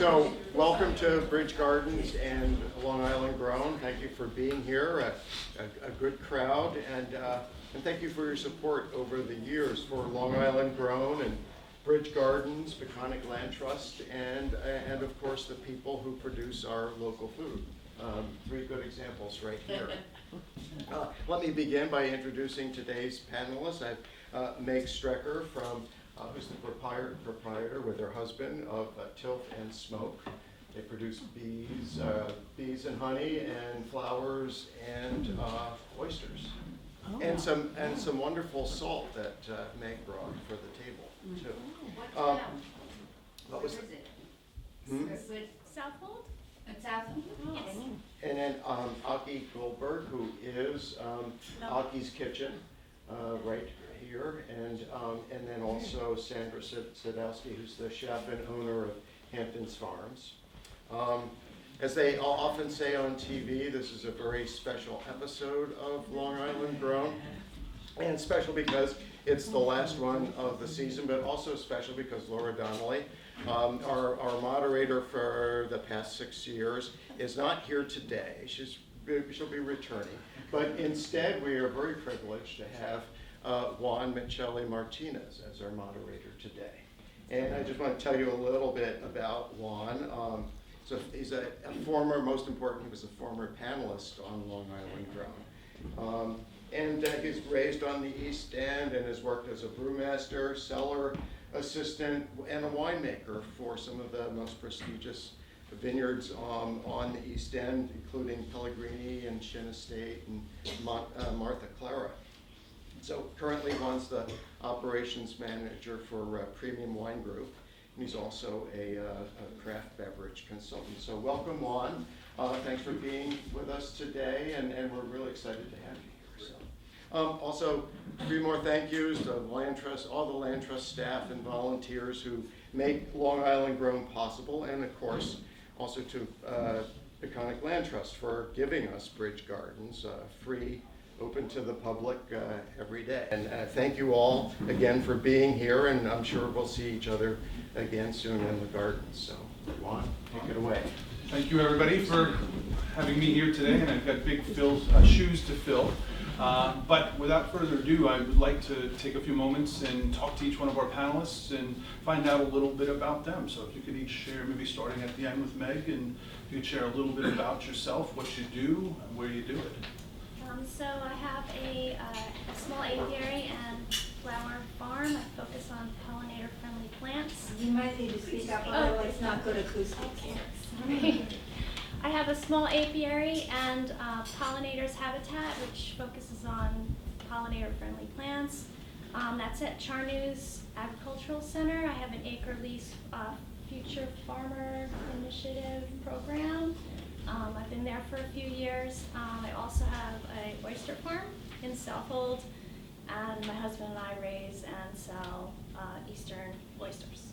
So, welcome to Bridge Gardens and Long Island Grown. Thank you for being here, a good crowd, and thank you for your support over the years for Long Island Grown and Bridge Gardens, Peconic Land Trust, and of course the people who produce our local food. Three good examples right here. Let me begin by introducing today's panelists. I have Meg Strecker who's the proprietor with her husband of Tilth and Smoke. They produce bees and honey and flowers and oysters, and some wonderful salt that Meg brought for the table too. What was it? Southhold? Southhold? Yes. And then Aki Goldberg, who is Aki's Kitchen, right here, and then also Sandra Sandowski, who's the chef and owner of Hampton's Farms. As they often say on TV, this is a very special episode of Long Island Grown, and special because it's the last one of the season, but also special because Laura Donnelly, our moderator for the past 6 years, is not here today. She'll be returning, but instead we are very privileged to have Juan Miciceli-Martinez as our moderator today. And I just want to tell you a little bit about Juan. So he's a former, most important, he was a former panelist on Long Island Grown. And he's raised on the East End and has worked as a brewmaster, cellar assistant, and a winemaker for some of the most prestigious vineyards on the East End, including Pellegrini and Shin Estate and Martha Clara. So currently Juan's the operations manager for Premium Wine Group, and he's also a craft beverage consultant. So welcome, Juan. Thanks for being with us today, and we're really excited to have you here. So, also, three more thank yous to Land Trust, all the Land Trust staff and volunteers who make Long Island Grown possible, and of course, also to Peconic Land Trust for giving us Bridge Gardens, free, open to the public every day. And thank you all again for being here, and I'm sure we'll see each other again soon in the gardens. So, Juan, take it away. Thank you, everybody, for having me here today, and I've got big shoes to fill. But without further ado, I would like to take a few moments and talk to each one of our panelists and find out a little bit about them. So if you could each share, maybe starting at the end with Meg, and you could share a little bit about yourself, what you do, and where you do it. So I have a small apiary and flower farm. I focus on pollinator-friendly plants. You might need to speak up, otherwise it's not good acoustics. Sorry. I have a small apiary and pollinators habitat, which focuses on pollinator-friendly plants. That's at Charnews Agricultural Center. I have an acre lease future farmer initiative program. I've been there for a few years. I also have an oyster farm in Southold, and my husband and I raise and sell eastern oysters.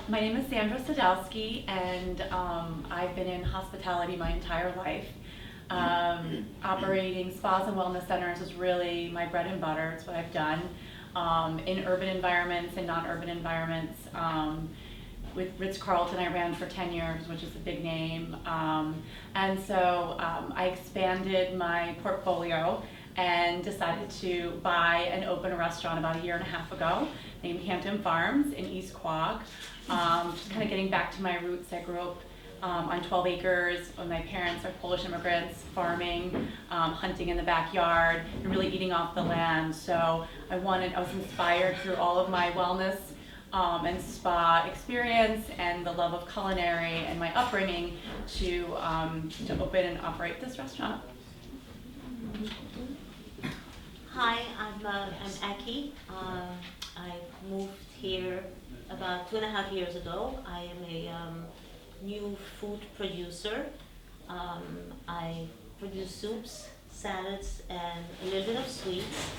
My name is Sandra Sandowski, and I've been in hospitality my entire life. Operating spas and wellness centers is really my bread and butter. It's what I've done in urban environments and non-urban environments. With Ritz-Carlton, I ran for 10 years, which is a big name. And so I expanded my portfolio and decided to buy and open a restaurant about 1.5 years ago named Hampton Farms in East Quogue. Just kind of getting back to my roots. I grew up on 12 acres when my parents are Polish immigrants, farming, hunting in the backyard, and really eating off the land. So I was inspired through all of my wellness and spa experience and the love of culinary and my upbringing to open and operate this restaurant. Hi, I'm Aki. I moved here about 2.5 years ago. I am a new food producer. I produce soups, salads, and a little bit of sweets.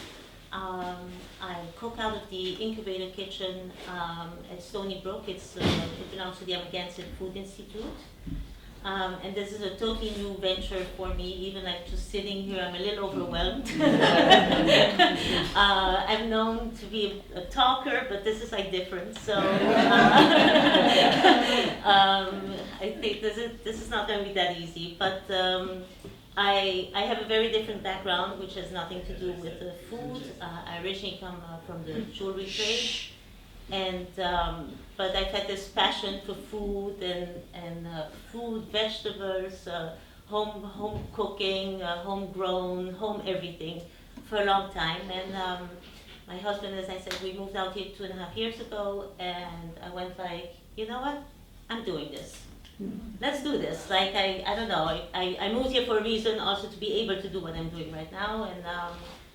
I cook out of the incubator kitchen at Stony Brook. It belongs to the Amagansett Food Institute. And this is a totally new venture for me. Even like just sitting here, I'm a little overwhelmed. I'm known to be a talker, but this is like different. So I think this is not going to be that easy. But I have a very different background, which has nothing to do with the food. I originally come from the jewelry trade, and but I've had this passion for food and food, vegetables, home cooking, homegrown, home everything for a long time. And my husband, as I said, we moved out here 2.5 years ago, and I went like, you know what, I'm doing this. Let's do this. Like I don't know. I moved here for a reason, also to be able to do what I'm doing right now, and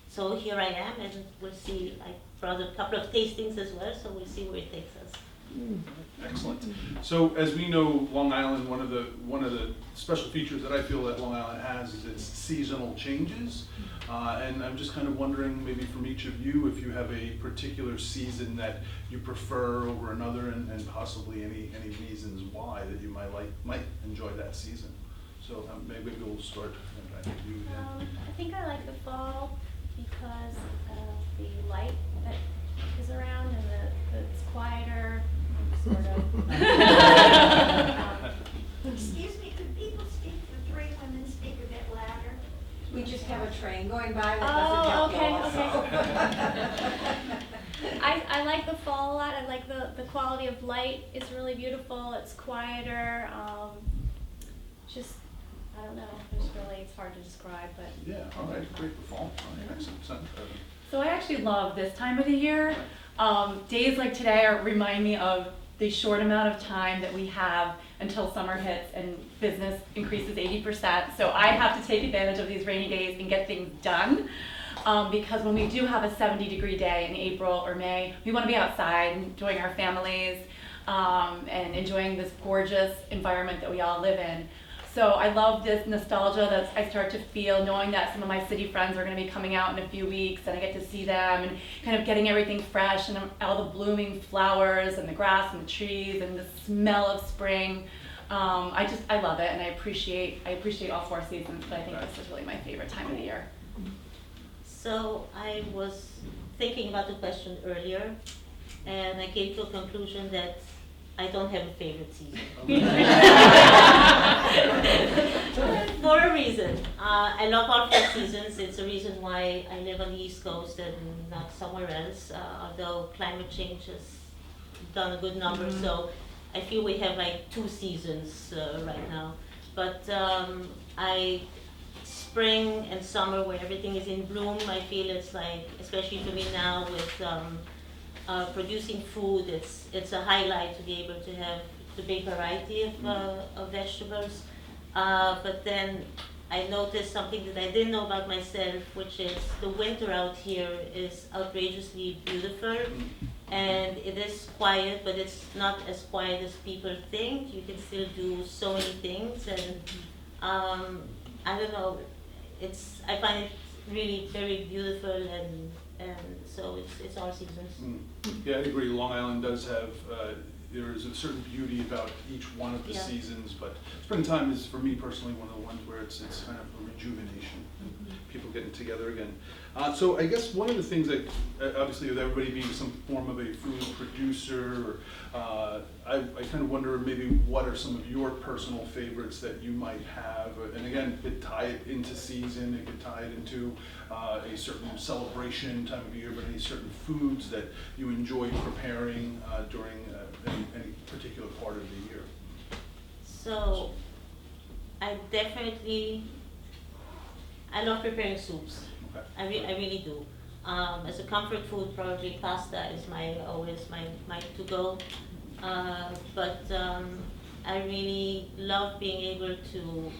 so here I am, and we'll see. I brought a couple of tastings as well, so we'll see where it takes us. Excellent. So as we know, Long Island, one of the special features that I feel that Long Island has is its seasonal changes. And I'm just kind of wondering, maybe from each of you, if you have a particular season that you prefer over another, and possibly any reasons why that you might enjoy that season. So maybe we'll start with you again. I think I like the fall because of the light that is around and it's quieter, sort of. Excuse me, could people speak, the three women speak a bit louder? We just have a train going by that doesn't help you also. I like the fall a lot. I like the quality of light. It's really beautiful. It's quieter. Just, I don't know. It's hard to describe, but. Yeah, all right, great for fall. All right, excellent. So I actually love this time of the year. Days like today remind me of the short amount of time that we have until summer hits and business increases 80%. So I have to take advantage of these rainy days and get things done. Because when we do have a 70-degree day in April or May, we want to be outside enjoying our families and enjoying this gorgeous environment that we all live in. So I love this nostalgia that I start to feel, knowing that some of my city friends are going to be coming out in a few weeks, and I get to see them, and kind of getting everything fresh, and all the blooming flowers, and the grass, and the trees, and the smell of spring. I love it, and I appreciate all 4 seasons, but I think this is really my favorite time of the year. So I was thinking about the question earlier, and I came to a conclusion that I don't have a favorite season. For a reason. I love all 4 seasons. It's a reason why I live on the East Coast and not somewhere else, although climate change has done a good number. So I feel we have like 2 seasons right now. But spring and summer, where everything is in bloom, I feel it's like, especially for me now with producing food, it's a highlight to be able to have the big variety of vegetables. But then I noticed something that I didn't know about myself, which is the winter out here is outrageously beautiful, and it is quiet, but it's not as quiet as people think. You can still do so many things, and I don't know. I find it really very beautiful, and so it's all seasons. Yeah, I agree. Long Island does have, there is a certain beauty about each one of the seasons, but springtime is, for me personally, one of the ones where it's kind of a rejuvenation, and people getting together again. So I guess one of the things that, obviously with everybody being some form of a food producer, I kind of wonder maybe what are some of your personal favorites that you might have, and again, it could tie it into season, it could tie it into a certain celebration time of year, but any certain foods that you enjoy preparing during any particular part of the year. So I love preparing soups. Okay. I really do. As a comfort food, probably pasta is always my to-go. But I really love being able to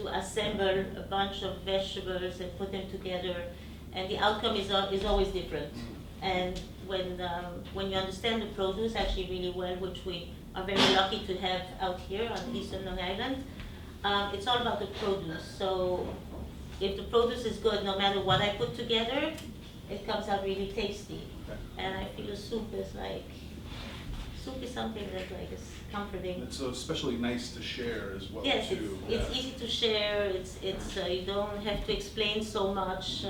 assemble a bunch of vegetables and put them together, and the outcome is always different. And when you understand the produce actually really well, which we are very lucky to have out here on Eastern Long Island, it's all about the produce. So if the produce is good, no matter what I put together, it comes out really tasty. Okay. And I feel a soup is like soup is something that like is comforting. It's especially nice to share as well Yes, too. it's easy to share. It's you don't have to explain so much.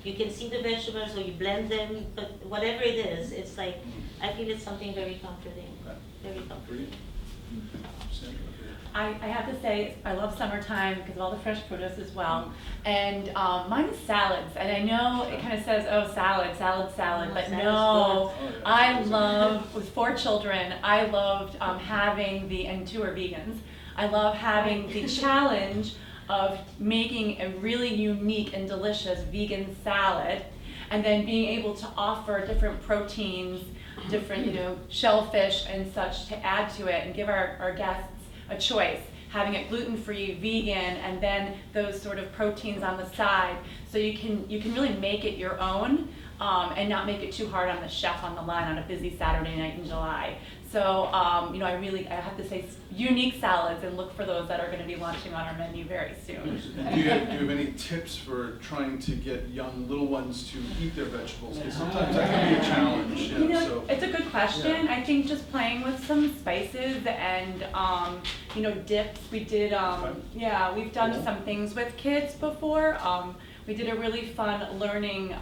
You can see the vegetables or you blend them, but whatever it is, it's like I feel it's something very comforting. Okay. Very comforting. Sandra, I have to say, I love summertime because of all the fresh produce as well. And mine is salads. And I know it kind of says, oh, salad, but Salad's no. good. I love, with 4 children, I loved having and 2 are vegans, I love having the challenge of making a really unique and delicious vegan salad, and then being able to offer different proteins, different, shellfish and such to add to it and give our guests a choice, having it gluten-free, vegan, and then those sort of proteins on the side. So you can really make it your own and not make it too hard on the chef on the line on a busy Saturday night in July. So I have to say unique salads, and look for those that are going to be launching on our menu very soon. do you have any tips for trying to get young little ones to eat their vegetables? Because sometimes that can be a challenge. So. It's a good question. I think just playing with some spices and dips. We did we've done some things with kids before. We did a really fun learning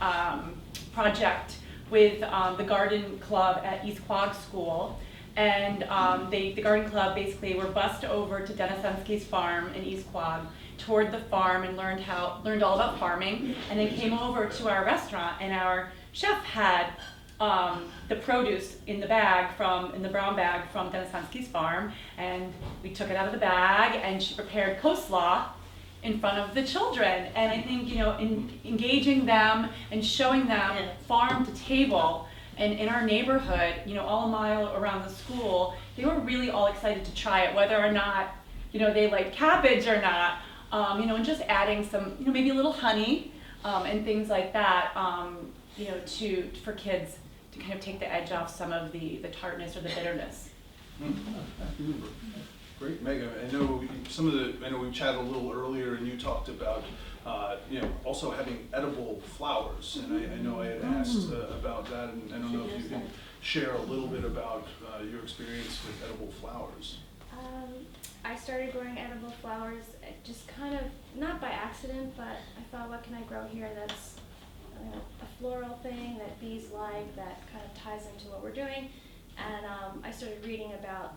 project with the garden club at East Quogue School. And the garden club basically were bussed over to Sandowski's farm in East Quogue, toured the farm and learned all about farming, and then came over to our restaurant, and our chef had the produce in the brown bag from Sandowski's farm, and we took it out of the bag, and she prepared coleslaw in front of the children. And I think engaging them and showing them farm to table. And in our neighborhood, all a mile around the school, they were really all excited to try it, whether or not, they liked cabbage or not, and just adding some, maybe a little honey, and things like that, for kids to kind of take the edge off some of the tartness or the bitterness. Great, Meg. I know we chatted a little earlier, and you talked about also having edible flowers, and I know I had asked about that, and I don't know if you can share a little bit about your experience with edible flowers. I started growing edible flowers just kind of, not by accident, but I thought, what can I grow here that's a floral thing that bees like, that kind of ties into what we're doing. And I started reading about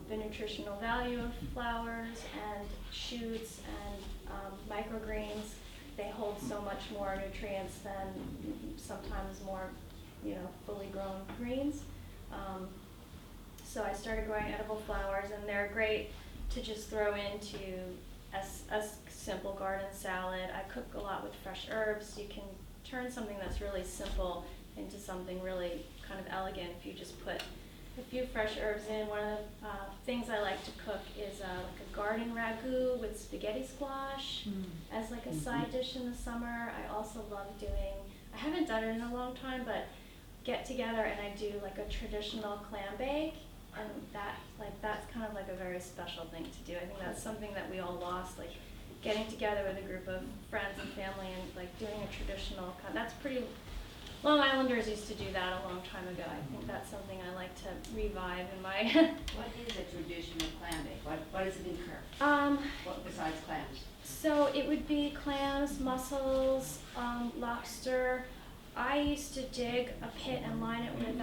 the nutritional value of flowers and shoots and microgreens. They hold so much more nutrients than sometimes more, fully grown greens. So I started growing edible flowers, and they're great to just throw into a simple garden salad. I cook a lot with fresh herbs. You can turn something that's really simple into something really kind of elegant if you just put a few fresh herbs in. One of the things I like to cook is like a garden ragu with spaghetti squash as like a side dish in the summer. I also love I haven't done it in a long time, but get together and I do like a traditional clam bake, and that's kind of like a very special thing to do. I think that's something that we all lost, like getting together with a group of friends and family and like doing a traditional that's pretty. Long Islanders used to do that a long time ago. I think that's something I like to revive in my. What is a traditional clam bake? What does it incur? What besides clams? So it would be clams, mussels, lobster. I used to dig a pit and line it with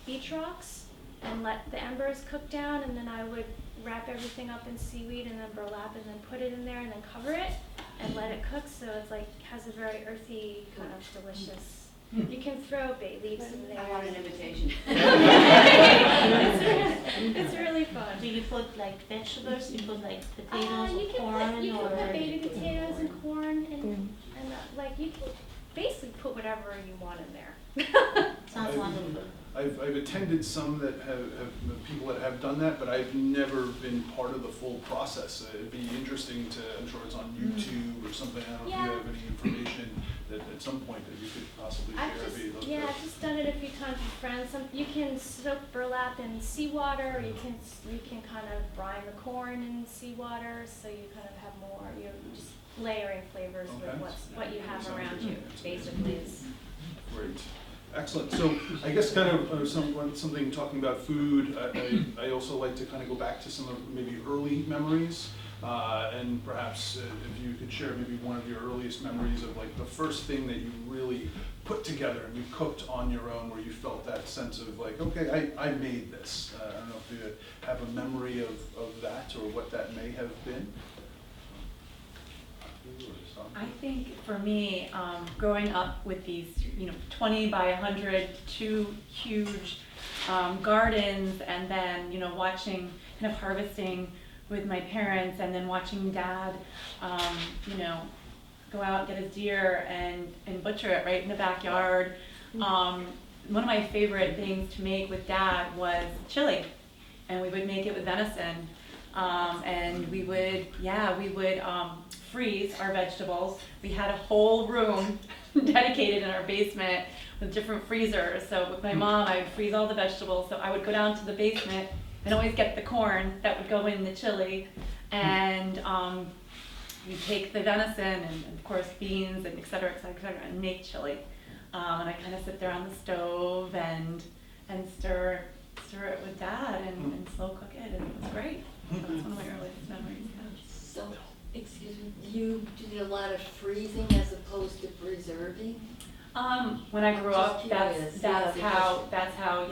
beach rocks and let the embers cook down, and then I would wrap everything up in seaweed and then burlap and then put it in there and then cover it and let it cook, so it's like has a very earthy kind of delicious. You can throw bay leaves in there. I want an invitation. It's really fun. Do you put like vegetables? You put like potatoes or corn? You can put baby potatoes and corn and like you can basically put whatever you want in there. Sounds wonderful. I've attended some that have people that have done that, but I've never been part of the full process. It'd be interesting to, I'm sure it's on YouTube or something. I don't know if you have any information that at some point that you could possibly share. I've just done it a few times with friends. You can soak burlap in seawater, or you can kind of brine the corn in seawater, so you kind of have more. You're just layering flavors with what you have around you. Basically, is great. Excellent. So I guess kind of something talking about food, I also like to kind of go back to some of maybe early memories. And perhaps if you could share maybe one of your earliest memories of like the first thing that you really put together and you cooked on your own, where you felt that sense of like, okay, I made this. I don't know if you have a memory of that or what that may have been. I think for me, growing up with these, 20 by 100, two huge gardens, and then, watching, kind of harvesting with my parents, and then watching Dad, go out and get his deer and butcher it right in the backyard. One of my favorite things to make with Dad was chili, and we would make it with venison. And we would freeze our vegetables. We had a whole room dedicated in our basement with different freezers. So with my mom, I would freeze all the vegetables. So I would go down to the basement and always get the corn that would go in the chili. And you take the venison and of course beans and et cetera, and make chili. And I kind of sit there on the stove and stir it with Dad and slow cook it, and it was great. So that's one of my earliest memories. So, excuse me, do you do a lot of freezing as opposed to preserving? When I grew up, Just that's curious. that's how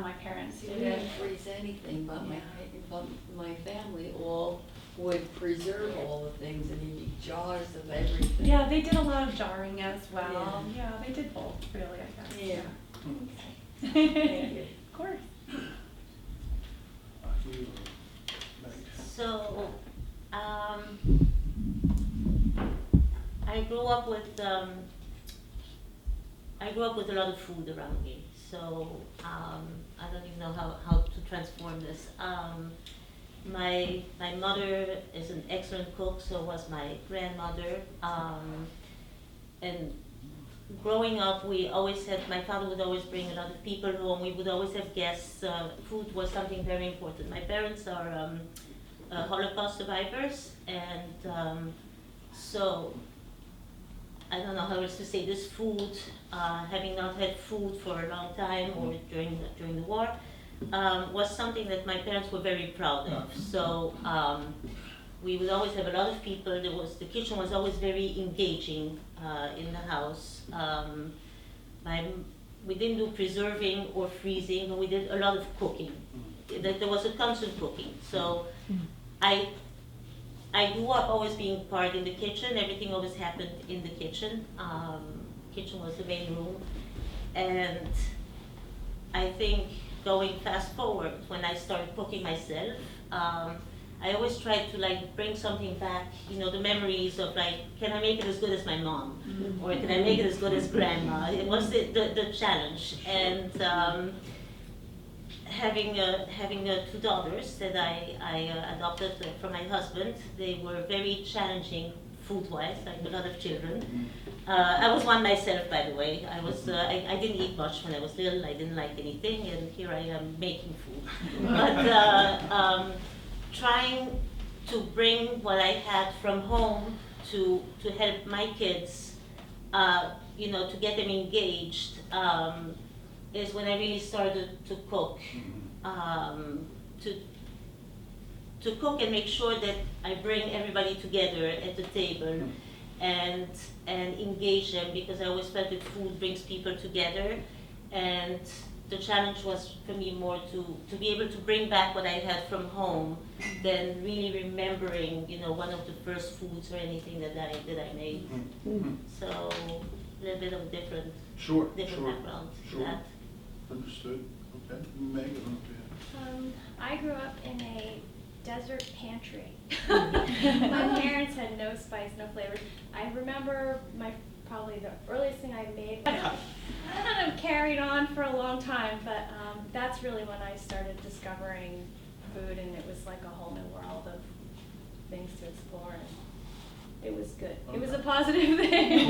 my parents We did didn't it. freeze anything, but my family all would preserve all the things and you'd be jars of everything. Yeah, they did a lot of jarring as well. Yeah, they did both, really, I guess. Yeah. Thank you. Of course. So, I grew up with a lot of food around me. So I don't even know how to transform this. My mother is an excellent cook, so was my grandmother. And growing up, we always had, my father would always bring a lot of people home. We would always have guests. Food was something very important. My parents are Holocaust survivors, and so I don't know how else to say this. Food, having not had food for a long time or during the war, was something that my parents were very proud of. So we would always have a lot of people. The kitchen was always very engaging in the house. We didn't do preserving or freezing, but we did a lot of cooking. There was a constant cooking. So I grew up always being part in the kitchen. Everything always happened in the kitchen. Kitchen was the main room. And I think going fast forward, when I started cooking myself, I always tried to like bring something back, the memories of like, can I make it as good as my mom? Or can I make it as good as grandma? It was the challenge. And having two daughters that I adopted from my husband, they were very challenging food-wise, like a lot of children. I was one myself, by the way. I didn't eat much when I was little. I didn't like anything, and here I am making food. But trying to bring what I had from home to help my kids, to get them engaged, is when I really started to cook. To cook and make sure that I bring everybody together at the table and engage them, because I always felt that food brings people together, and the challenge was for me more to be able to bring back what I had from home than really remembering, one of the first foods or anything that I made. So a little bit of different background to that. Understood. Okay. Megan. I grew up in a desert pantry. My parents had no spice, no flavor. I remember probably the earliest thing I made. I kind of carried on for a long time, but that's really when I started discovering food, and it was like a whole new world of things to explore. And it was good. It was a positive thing.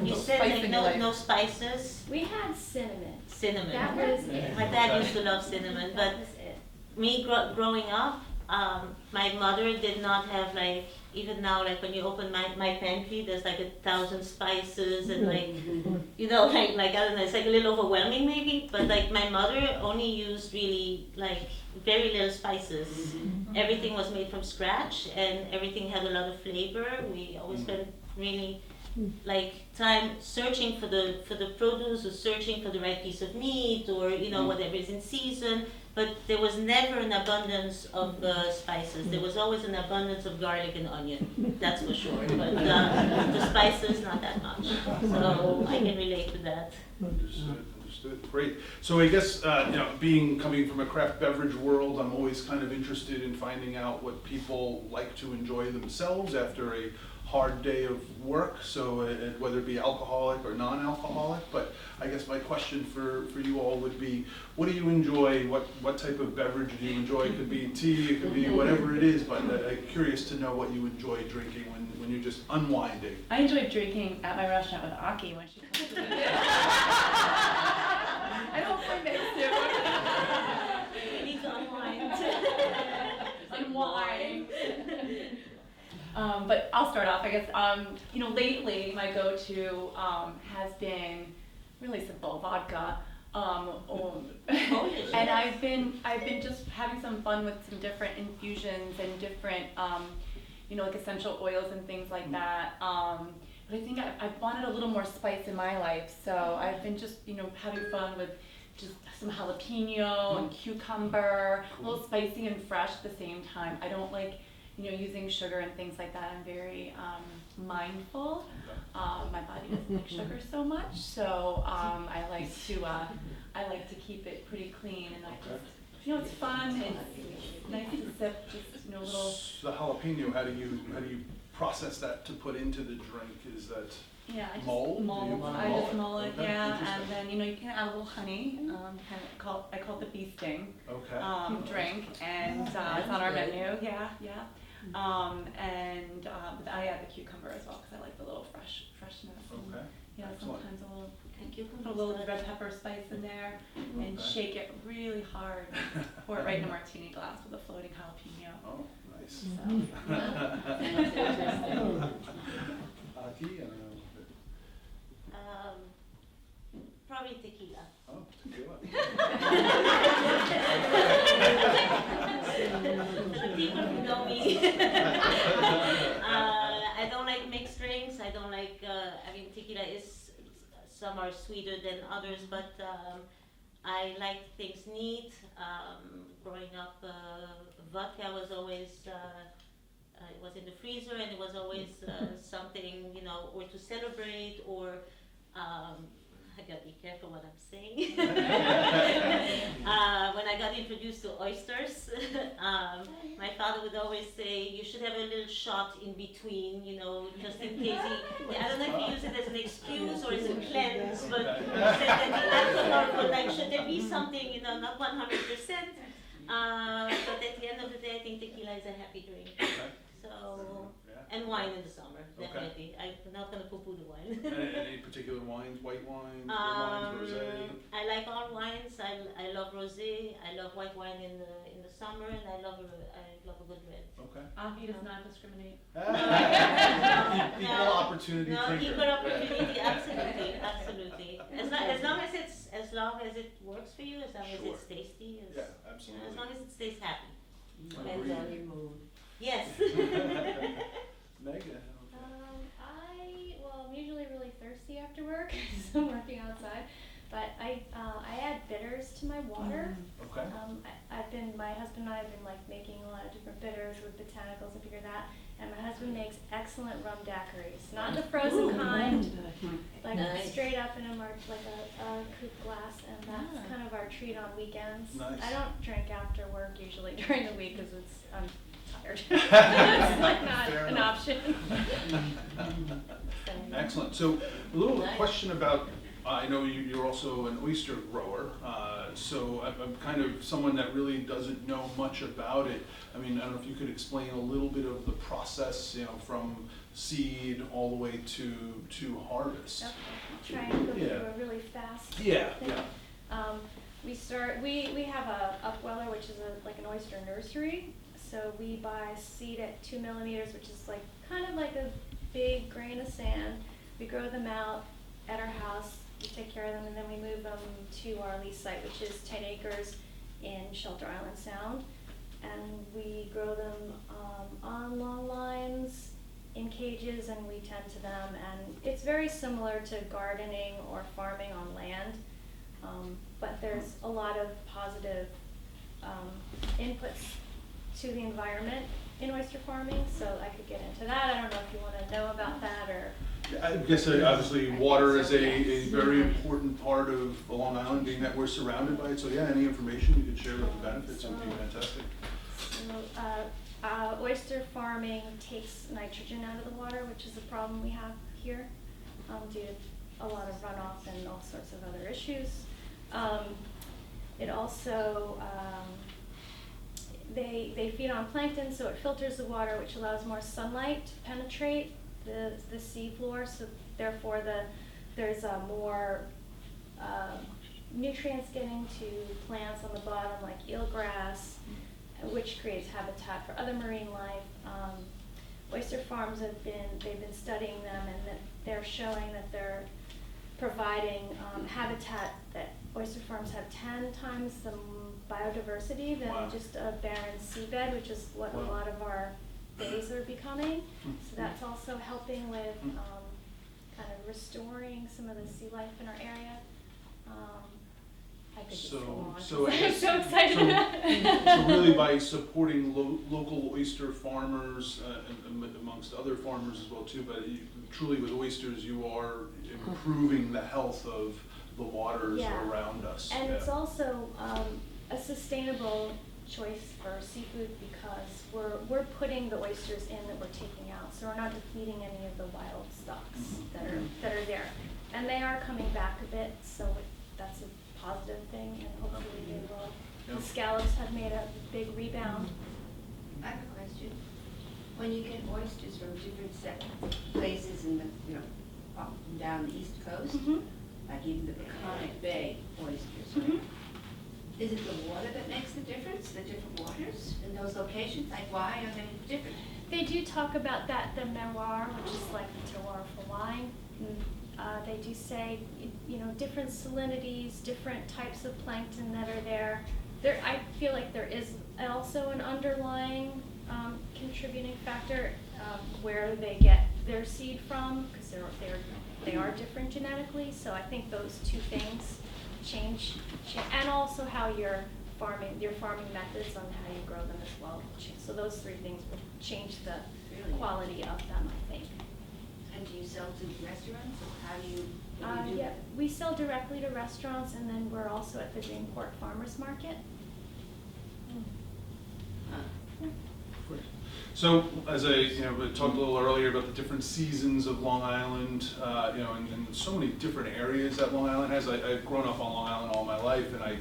You said like no spices? We had cinnamon. Cinnamon. That was it. My dad used to love cinnamon, but That was it. me growing up, my mother did not have like, even now, like when you open my pantry, there's like 1,000 spices and like, you know, like I don't know, it's like a little overwhelming maybe, but like my mother only used really like very little spices. Everything was made from scratch and everything had a lot of flavor. We always spent really like time searching for the produce or searching for the right piece of meat or, you know, whatever is in season. But there was never an abundance of spices. There was always an abundance of garlic and onion, that's for sure. But the spices, not that much. So I can relate to that. Understood. Great. So I guess, you know, coming from a craft beverage world, I'm always kind of interested in finding out what people like to enjoy themselves after a hard day of work, so whether it be alcoholic or non-alcoholic. But I guess my question for you all would be, what do you enjoy? What type of beverage do you enjoy? It could be tea, it could be whatever it is, but I'm curious to know what you enjoy drinking when you're just unwinding. I enjoy drinking at my restaurant with Aki when she comes to me. I don't find that We need to unwind. Unwind. But I'll start off, I guess. You know, lately my go-to has been really simple, vodka. And I've been just having some fun with some different infusions and different, you know, like essential oils and things like that. But I think I wanted a little more spice in my life, so I've been just, you know, having fun with just some jalapeno and cucumber, a little spicy and fresh at the same time. I don't like, you know, using sugar and things like that. I'm very mindful. My body doesn't like sugar so much, so I like to keep it pretty clean, and I just, you know, it's fun. It's nice to sip, just, you know, little. The jalapeno, how do you process that to put into the drink? Is that Yeah, I just mull? I just mull it, Okay, yeah, and then, you know, you can add a little honey, I call it the bee sting, Okay. drink, and it's on our menu, yeah. And I add the cucumber as well, because I like the little freshness. And, Okay. you know, Excellent. sometimes Cucumber's put a little good. red pepper spice in there, and Okay. shake it really hard, pour it right in a martini glass with a floating jalapeno. Oh, nice. So, Aki, I don't know. Probably tequila. Oh, tequila. The people who know me. I don't like mixed drinks. I don't like, I mean, tequila is, some are sweeter than others, but I like things neat. Growing up, vodka was always, it was in the freezer, and it was always something, you know, or to celebrate, or I gotta be careful what I'm saying. When I got introduced to oysters, my father would always say, you should have a little shot in between, you know, just in case I don't know if he used it as an excuse or as a cleanse, but he said that the alcohol would, like, should there be something, you know, not 100%, but at the end of the day, I think tequila is a happy drink. Okay. So, Yeah. and wine in the summer, Okay. definitely. I'm not gonna poo-poo the wine. Any particular wines? White wines, red wines, rosé? I like all wines. I love rosé. I love white wine in the summer, and I love a good red. Okay. Aki does not discriminate. Equal opportunity No, drinker. equal opportunity, absolutely, absolutely. As long as it works for you, as long as Sure. it's tasty, Yeah, you know, absolutely. as long as it stays happy. Depends on your mood. Yes. Megan. I'm usually really thirsty after work, so I'm working outside. But I add bitters to my water. Okay. My husband and I have been like making a lot of different bitters with botanicals and figure that. And my husband makes excellent rum daiquiris, not the frozen kind, like Nice. straight up in a like a coupe glass, and that's kind of our treat on weekends. Nice. I don't drink after work usually during the week because I'm tired. It's like not Fair an enough. option. Excellent. So a little Nice. question about, I know you're also an oyster grower, so I'm kind of someone that really doesn't know much about it. I mean, I don't know if you could explain a little bit of the process, you know, from seed all the way to harvest. Yep. Try and go Yeah. through a really fast Yeah, thing. yeah. We have a upweller, which is like an oyster nursery. So we buy seed at 2 millimeters, which is like kind of like a big grain of sand. We grow them out at our house, we take care of them, and then we move them to our lease site, which is 10 acres in Shelter Island Sound. And we grow them on long lines, in cages, and we tend to them. And it's very similar to gardening or farming on land, but there's a lot of positive inputs to the environment in oyster farming, so I could get into that. I don't know if you want to know about that or. I guess obviously water is a very important part of Long Island, being that we're surrounded by it. So yeah, any information you could share with the benefits would be fantastic. So, oyster farming takes nitrogen out of the water, which is a problem we have here due to a lot of runoff and all sorts of other issues. It also, they feed on plankton, so it filters the water, which allows more sunlight to penetrate the sea floor, so therefore there's more nutrients getting to plants on the bottom, like eelgrass, which creates habitat for other marine life. Oyster farms they've been studying them, and that they're showing that they're providing habitat, that oyster farms have 10 times the biodiversity than just a barren seabed, which is what a lot of our bays are becoming. So that's also helping with kind of restoring some of the sea life in our area. I could just go on. I'm so excited about it. So really by supporting local oyster farmers and amongst other farmers as well too, but truly with oysters you are improving the health of the waters around us. And it's also a sustainable choice for seafood, because we're putting the oysters in that we're taking out, so we're not depleting any of the wild stocks that are there, and they are coming back a bit, so that's a positive thing, and hopefully they will. The scallops have made a big rebound. I have a question. When you get oysters from different places in the, up and down the East Coast, like even the Peconic Bay oysters, right? Is it the water that makes the difference, the different waters in those locations? Like, why are they different? They do talk about that, the terroir, which is like the terroir for wine. They do say, different salinities, different types of plankton that are there. I feel like there is also an underlying contributing factor where they get their seed from, because they are different genetically. So I think those two things change, and also how your farming methods on how you grow them as well. So those three things will change the quality of them, I think. And do you sell to restaurants, or how do you? Yeah, we sell directly to restaurants, and then we're also at the Greenport Farmers Market. So as we talked a little earlier about the different seasons of Long Island, and so many different areas that Long Island has. I've grown up on Long Island all my life, and I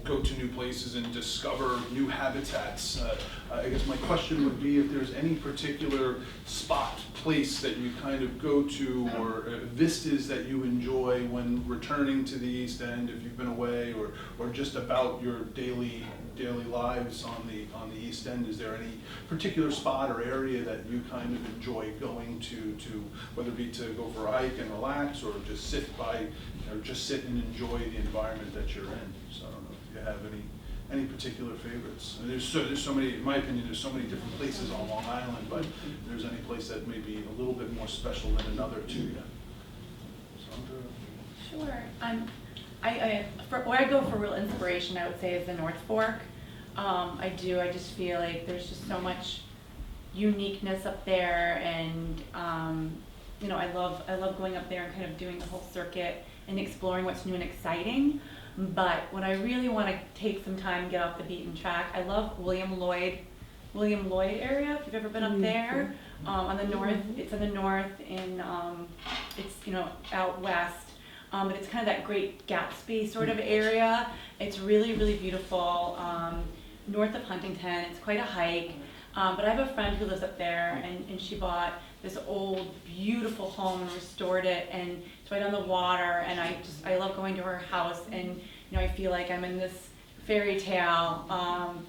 go to new places and discover new habitats. I guess my question would be if there's any particular place that you kind of go to, or vistas that you enjoy when returning to the East End, if you've been away, or just about your daily lives on the East End. Is there any particular spot or area that you kind of enjoy going to whether it be to go for a hike and relax, or just sit and enjoy the environment that you're in? So I don't know if you have any particular favorites. And there's so many, in my opinion, there's so many different places on Long Island, but if there's any place that may be a little bit more special than another to you. Sandra? Sure. Where I go for real inspiration, I would say, is the North Fork. I just feel like there's just so much uniqueness up there, and I love going up there and kind of doing the whole circuit and exploring what's new and exciting. But when I really want to take some time and get off the beaten track, I love William Lloyd area. If you've ever been up there, on the north, it's in the north, and it's out west. But it's kind of that Great Gatsby sort of area. It's really, really beautiful. North of Huntington, it's quite a hike. But I have a friend who lives up there, and she bought this old, beautiful home and restored it, and it's right on the water. And I love going to her house, and I feel like I'm in this fairy tale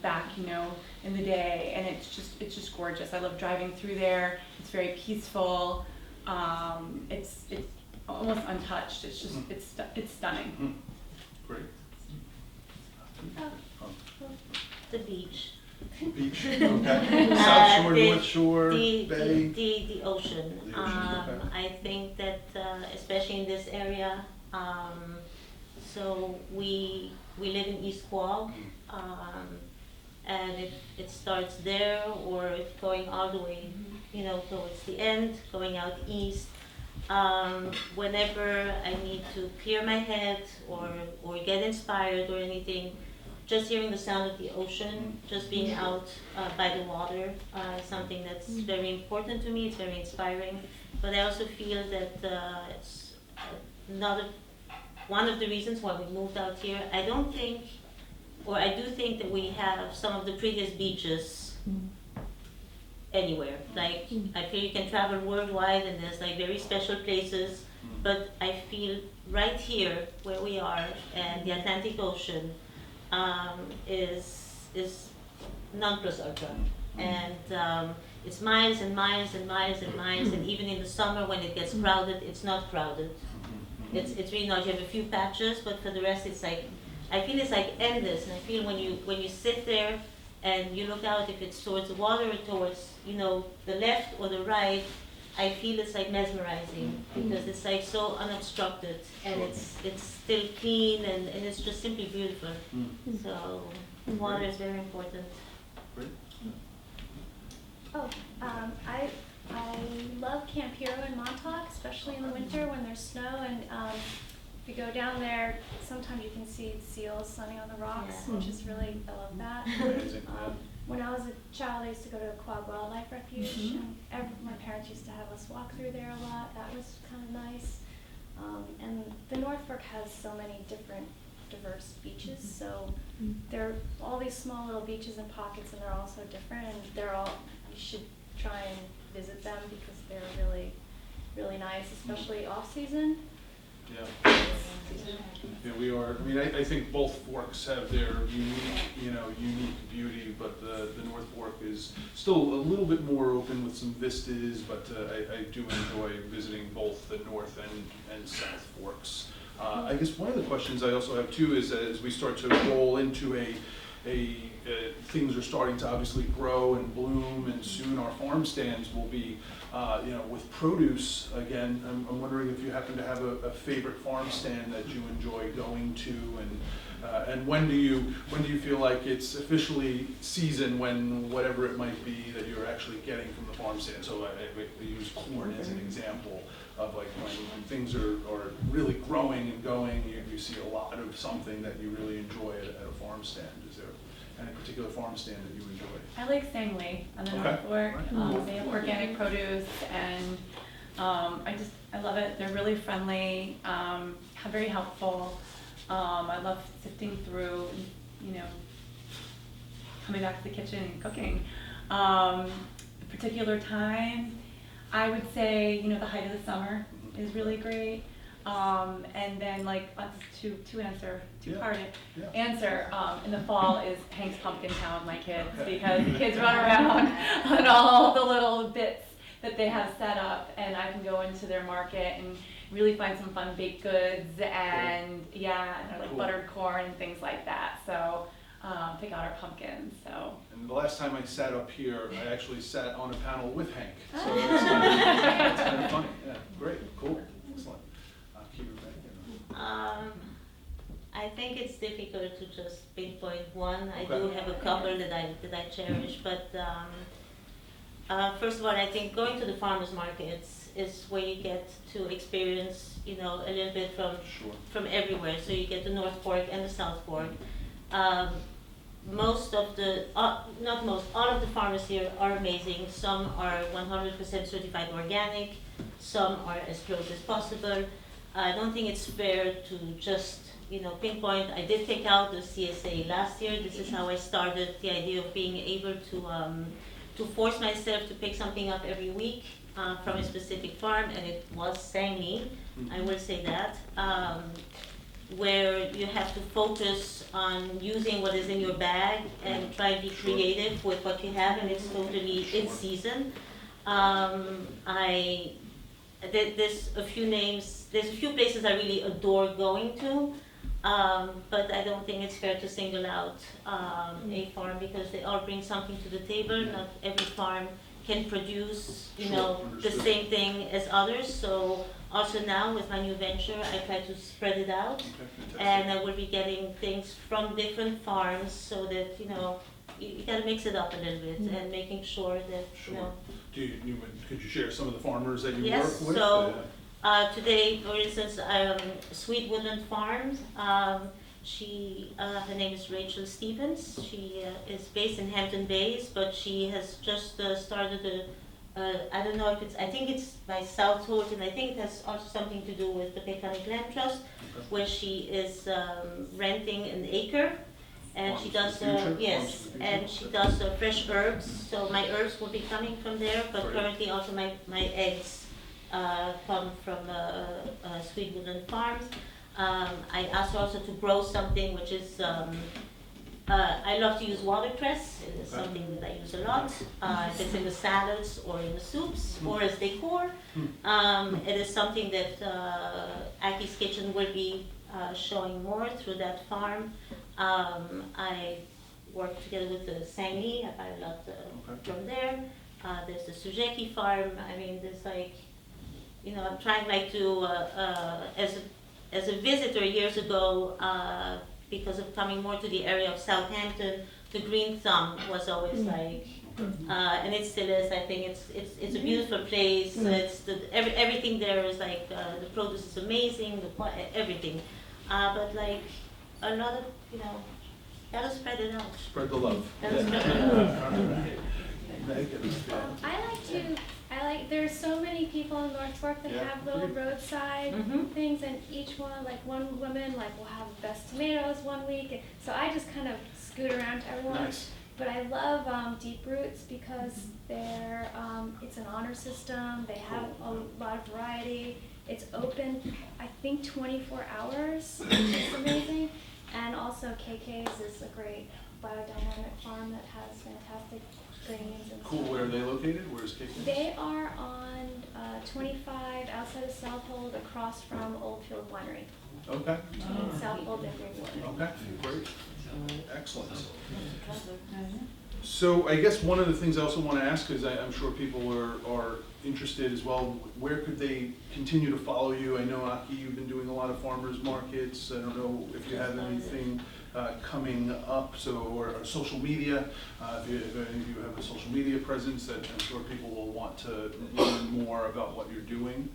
back, you know, in the day, and it's just gorgeous. I love driving through there. It's very peaceful. It's almost untouched. It's just it's stunning. Great. The beach. Beach, okay. South Shore, The- North Shore, the, Bay. The ocean. The ocean, okay. I think that especially in this area, so we live in East Quogue, and it starts there, or it's going all the way, you know, towards the end, going out east. Whenever I need to clear my head or get inspired or anything, just hearing the sound of the ocean, just being out by the water, is something that's very important to me. It's very inspiring. But I also feel that it's one of the reasons why we moved out here. I do think that we have some of the prettiest beaches anywhere. Like, I feel you can travel worldwide and there's like very special places, but I feel right here where we are and the Atlantic Ocean is non plus ultra. And it's miles and miles and miles and miles, and even in the summer when it gets crowded, it's not crowded. It's really not. You have a few patches, but for the rest it's like, I feel it's like endless. And I feel when you sit there and you look out, if it's towards the water or towards, you know, the left or the right, I feel it's like mesmerizing, because it's like so unobstructed, and it's still clean, and it's just simply beautiful. So water is very important. Great. Oh, I love Camp Hero in Montauk, especially in the winter when there's snow, and if you go down there, sometimes you can see seals sunning on the rocks, Yeah. which is really, I love that. Amazing, yeah. When I was a child, I used to go to Quogue Wildlife Refuge, and my parents used to have us walk through there a lot. That was kind of nice. And the North Fork has so many different diverse beaches, so there are all these small little beaches and pockets, and they're all so different, and you should try and visit them because they're really, really nice, especially off-season. Yeah. Yeah, we are. I mean, I think both forks have their unique beauty, but the North Fork is still a little bit more open with some vistas, but I do enjoy visiting both the North and South Forks. I guess one of the questions I also have too is as we start to roll into things are starting to obviously grow and bloom, and soon our farm stands will be, with produce again. I'm wondering if you happen to have a favorite farm stand that you enjoy going to, and when do you feel like it's officially season, when whatever it might be that you're actually getting from the farm stand. So I use corn as an example of like when things are really growing and going, you see a lot of something that you really enjoy at a farm stand. Is there any particular farm stand that you enjoy? I like Sangley on the Okay. North Fork. Right. They have organic produce, and I love it. They're really friendly, very helpful. I love sifting through, coming back to the kitchen and cooking. A particular time, I would say, the height of the summer is really great. And then to answer, two-part answer, in the fall is Hank's Pumpkin Town with my kids, because the kids run around on all the little bits that they have set up, and I can go into their market and really find some fun baked goods and Cool. buttered corn and things like that. So pick out our pumpkins. So. And the last time I sat up here, I actually sat on a panel with Hank. So it's kind of funny. Yeah, great, cool, excellent. Keep it back. I think it's difficult to just pinpoint one. I do Okay. have a couple that I cherish, but first of all, I think going to the farmers markets is where you get to experience, a little bit from everywhere. So you get the North Fork and the South Fork. Most of the, not most, all of the farmers here are amazing. Some are 100% certified organic. Some are as close as possible. I don't think it's fair to just, pinpoint. I did take out the CSA last year. This is how I started the idea of being able to force myself to pick something up every week from a specific farm, and it was Sangley. I will say that. where you have to focus on using what is in your bag and try to be creative with what you have, and it's totally in season. There's a few places I really adore going to, but I don't think it's fair to single out a farm because they all bring something to the table. Not every farm can produce, the same thing as others. So also now with my new venture, I try to spread it out, and I will be getting things from different farms so that you gotta mix it up a little bit and making sure that Could you share some of the farmers that you Yes, work with? so today, for instance, Sweet Woodland Farms. Her name is Rachel Stevens. She is based in Hampton Bays, but she has just started I don't know if I think it's by Southhold, and I think it has also something to do with the Peconic Land Trust, where she is renting an acre. And she does, she does fresh herbs. So my herbs will be coming from there, but currently also my eggs come from Sweet Woodland Farms. I asked her also to grow something which is, I love to use watercress. It is something that I use a lot. If it's in the salads or in the soups or as decor. It is something that Aki's Kitchen will be showing more through that farm. I work together with the Sangi. I buy a lot from there. There's the Sujeki farm. I mean, there's I'm trying to, as a visitor years ago, because of coming more to the area of Southampton, the Green Thumb was always and it still is. I think it's a beautiful place. It's everything there is the produce is amazing. Everything, but a lot of gotta spread it out. Spread the love. Gotta spread the love. There's so many people in North Fork that have little roadside things, and each one, one woman will have the best tomatoes one week, and so I just kind of scoot around to everyone. Nice. But I love Deep Roots because they're it's an honor system. They have a lot of variety. It's open, I think, 24 hours, which is amazing. And also KK's is a great biodynamic farm that has fantastic greens and Cool. stuff. Where are they located? Where's KK's? They are on 25 outside of Southold, across from Oldfield Winery. Okay. In Southold and Greenwood. Okay, great. Excellent. So I guess one of the things I also want to ask, because I'm sure people are interested as well, where could they continue to follow you? I know, Aki, you've been doing a lot of farmers markets. I don't know if you have anything coming up, or social media. If you have a social media presence, that I'm sure people will want to learn more about what you're doing.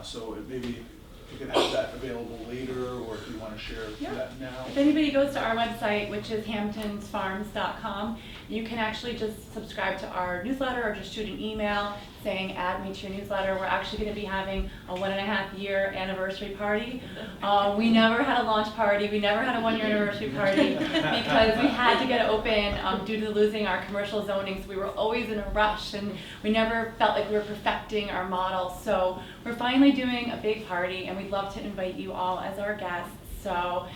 So maybe you could have that available later, or if you want to share that now. If anybody goes to our website, which is hamptonsfarms.com, you can actually just subscribe to our newsletter or just shoot an email saying add me to your newsletter. We're actually going to be having a 1.5-year anniversary party. We never had a launch party. We never had a 1-year anniversary party because we had to get open due to losing our commercial zoning. So we were always in a rush, and we never felt like we were perfecting our model. So we're finally doing a big party, and we'd love to invite you all as our guests. So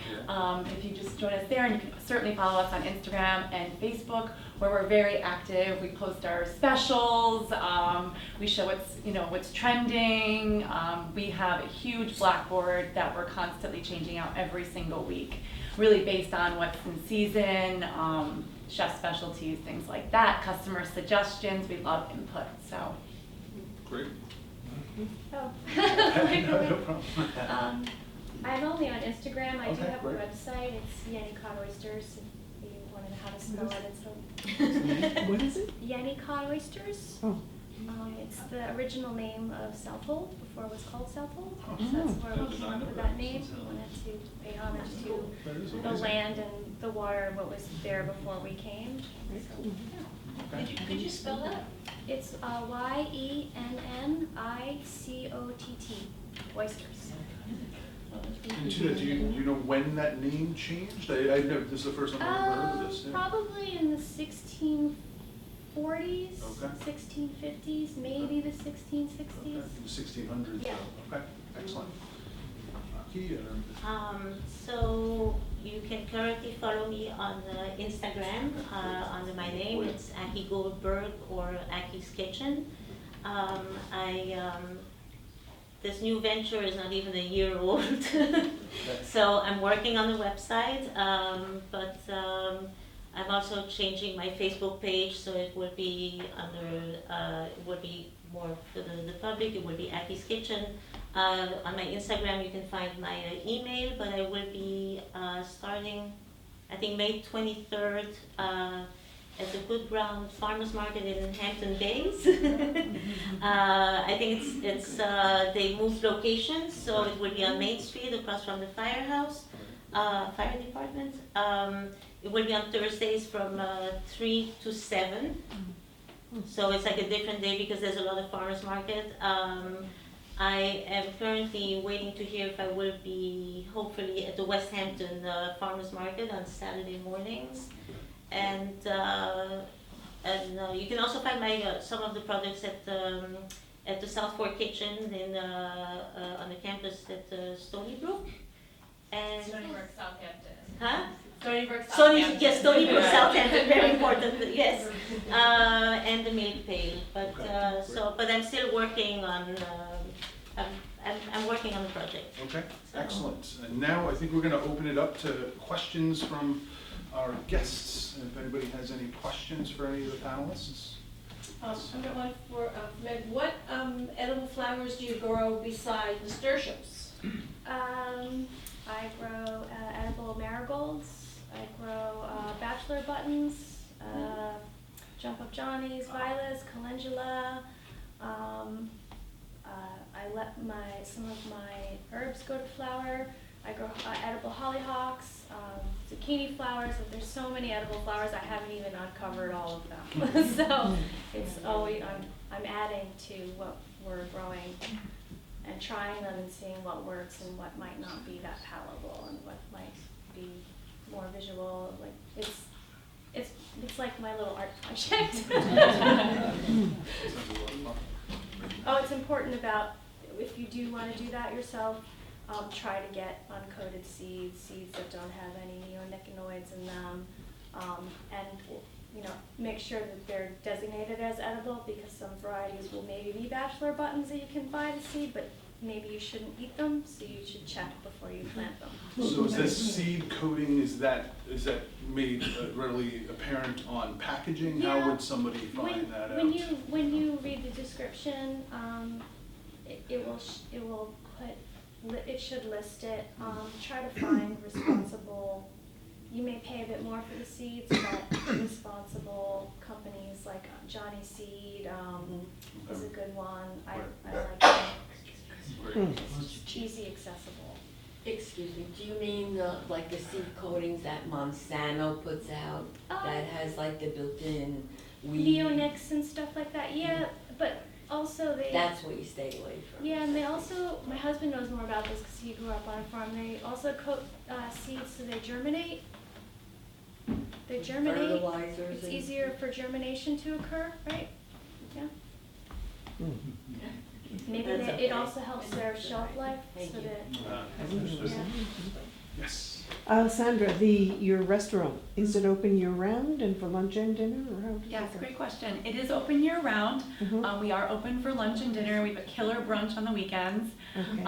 if you just join us there, and you can certainly follow us on Instagram and Facebook, where we're very active. We post our specials. We show what's trending. We have a huge blackboard that we're constantly changing out every single week, really based on what's in season, chef specialties, things like that, customer suggestions. We love input. So Great. Oh. No problem. I'm only on Instagram. I do Okay, have great. a website. It's Yenny Cod Oysters. If you want to know how to spell it, it's What is it? Yenny Cod Oysters. Oh. It's the original name of Southold before it was called Southold. Oh. So that's where we came up with that name. We wanted to pay homage to That is the amazing. land and the water, what was there before we came. So, Okay. Could you spell that? it's YENNICOTT, oysters. And Tuna, do you know when that name changed? I've never, this is the first time I've ever heard of this. Yeah. Probably in the 1640s, Okay. 1650s, maybe the 1660s. Okay. In the 1600s. Yeah. Okay, excellent. Aki? So you can currently follow me on Instagram under my name. It's Aki Goldberg or Aki's Kitchen. This new venture is not even a year old, so I'm working on the website, but I'm also changing my Facebook page, so it will be it will be more for the public. It will be Aki's Kitchen. On my Instagram, you can find my email, but I will be starting, I think, May 23rd at the Good Ground Farmers Market in Hampton Bays. I think it's they moved locations, so it will be on Main Street across from the firehouse, fire department. It will be on Thursdays from 3 to 7. So it's like a different day because there's a lot of farmers market. I am currently waiting to hear if I will be hopefully at the West Hampton Farmers Market on Saturday mornings. And you can also find my some of the products at the South Fork Kitchen on the campus at Stony Brook. And Stony Brook, Southampton. Huh? Stony Brook, Southampton. Yes, Stony Brook, Southampton, very important, yes. And the milk pail, but but I'm still working on. I'm working on the project. Okay, excellent. And now I think we're going to open it up to questions from our guests. If anybody has any questions for any of the panelists. I've got one for Meg. What edible flowers do you grow beside nasturtiums? I grow edible marigolds. I grow bachelor buttons, jump up Johnnies, violets, calendula. I let some of my herbs go to flower. I grow edible hollyhocks, zucchini flowers. There's so many edible flowers, I haven't even uncovered all of them. So it's always, I'm adding to what we're growing and trying them and seeing what works and what might not be that palatable and what might be more visual. Like it's like my little art project. Oh, it's important about, if you do want to do that yourself, try to get uncoated seeds that don't have any neonicotinoids in them, and make sure that they're designated as edible, because some varieties will maybe be bachelor buttons that you can buy the seed, but maybe you shouldn't eat them, so you should check before you plant them. So is this seed coating, is that made readily apparent on packaging? Yeah. How would somebody find that out? When you read the description, it will put, it should list it. Try to find responsible. You may pay a bit more for the seeds, but responsible companies like Johnny Seed is a good one. I like it. It's easy accessible. Excuse me, do you mean like the seed coatings that Monsanto puts out that has like the built-in weed? Neonics and stuff like that, yeah, but also they... That's what you stay away from. Yeah, and they also, my husband knows more about this because he grew up on a farm, they also coat seeds so they germinate. They germinate. Fertilizers. It's easier for germination to occur, right? Yeah. Maybe it also helps their shelf life, so that. Yeah. Yes. Sandra, your restaurant, is it open year-round and for lunch and dinner, or how does Yeah, it it's a go? great question. It is open year-round. We are open for lunch and dinner. We have a killer brunch on the weekends. Okay.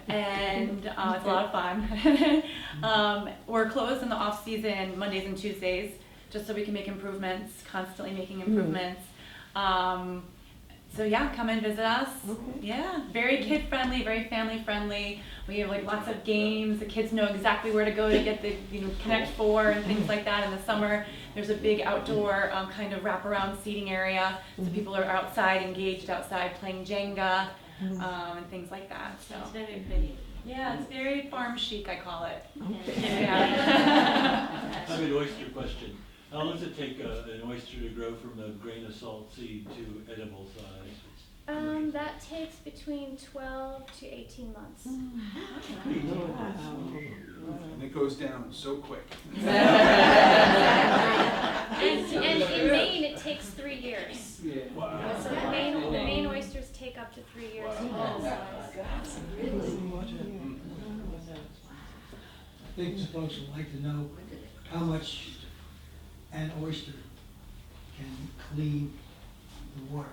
And it's a lot of fun. We're closed in the off-season Mondays and Tuesdays, just so we can make improvements, constantly making improvements. So yeah, come and visit us. Okay. Yeah, very kid-friendly, very family-friendly. We have like lots of games. The kids know exactly where to go to get the Connect Four and things like that. In the summer, there's a big outdoor kind of wraparound seating area, so people are outside, engaged outside, playing Jenga and things like that. So It's very pretty. yeah, it's very farm chic, I call it. Okay. Yeah. I have an oyster question. How long does it take an oyster to grow from a grain of salt seed to edible size? That takes between 12 to 18 months. And it goes down so quick. And in Maine, it takes 3 years. Wow. So the Maine oysters take up to 3 years to grow in size. think the folks would like to know how much an oyster can clean the water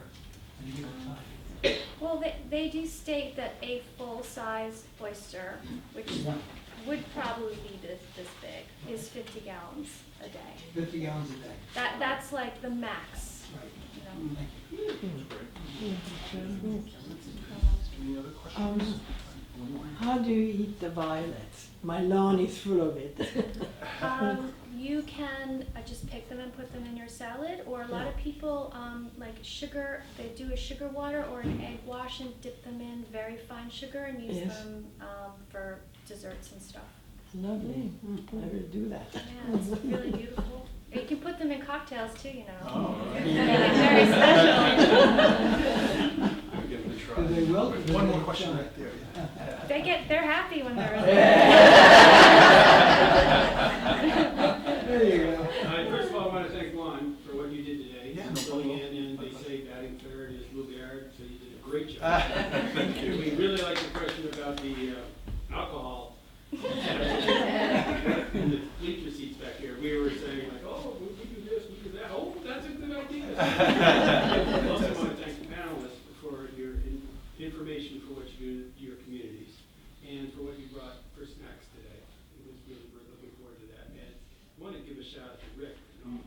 in a given time. Well, they do state that a full-size oyster, which would probably be this big, is 50 gallons a day. 50 gallons a day. That's like the max, Right. you know. Thank you. Any other questions? How do you eat the violets? My lawn is full of it. You can just pick them and put them in your salad, or a lot of people like sugar. They do a sugar water or an egg wash and dip them in very fine sugar and use Yes. them for desserts and stuff. Lovely. I will do that. Yeah, it's really beautiful. You can put them in cocktails too, you know. Oh, all right. Yeah, very special. I'll give it a try. Do they will? One more question right there. They're happy when they're in There you go. First of all, I want to thank Juan for what you did today. Yeah, no Filling problem. in, and they say batting third is Lou Garrett, so you did a great job. Thank you. We really like the question about the alcohol. In the bleacher seats back here, we were saying like, oh, we do this, we do that. Oh, that's a good idea. I also want to thank the panelists for your information for what you do in your communities and for what you brought for snacks today. It was really, we're looking forward to that. And I want to give a shout out to Rick. You know,